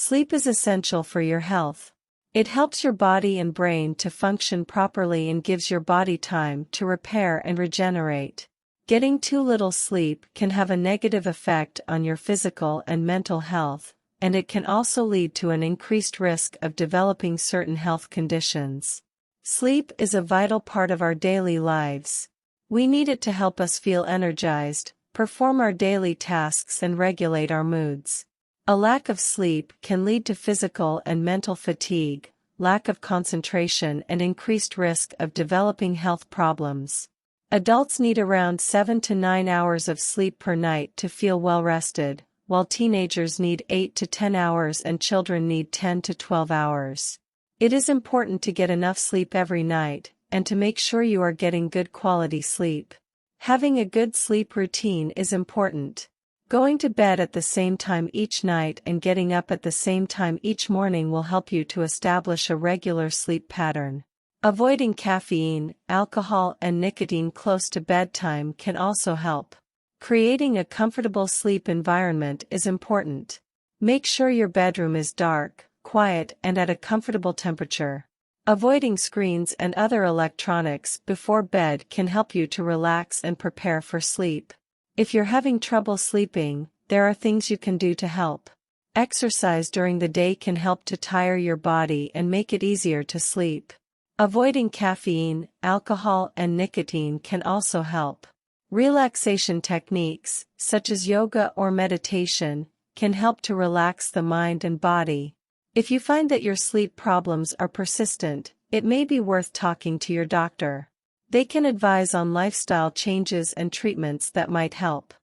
Sleep is essential for your health. It helps your body and brain to function properly and gives your body time to repair and regenerate. Getting too little sleep can have a negative effect on your physical and mental health, and it can also lead to an increased risk of developing certain health conditions. Sleep is a vital part of our daily lives. We need it to help us feel energized, perform our daily tasks, and regulate our moods. A lack of sleep can lead to physical and mental fatigue, lack of concentration, and increased risk of developing health problems. Adults need around 7 to 9 hours of sleep per night to feel well rested, while teenagers need 8 to 10 hours and children need 10 to 12 hours. It is important to get enough sleep every night, and to make sure you are getting good quality sleep. Having a good sleep routine is important. Going to bed at the same time each night and getting up at the same time each morning will help you to establish a regular sleep pattern. Avoiding caffeine, alcohol, and nicotine close to bedtime can also help. Creating a comfortable sleep environment is important. Make sure your bedroom is dark, quiet, and at a comfortable temperature. Avoiding screens and other electronics before bed can help you to relax and prepare for sleep. If you're having trouble sleeping, there are things you can do to help. Exercise during the day can help to tire your body and make it easier to sleep. Avoiding caffeine, alcohol, and nicotine can also help. Relaxation techniques, such as yoga or meditation, can help to relax the mind and body. If you find that your sleep problems are persistent, it may be worth talking to your doctor. They can advise on lifestyle changes and treatments that might help.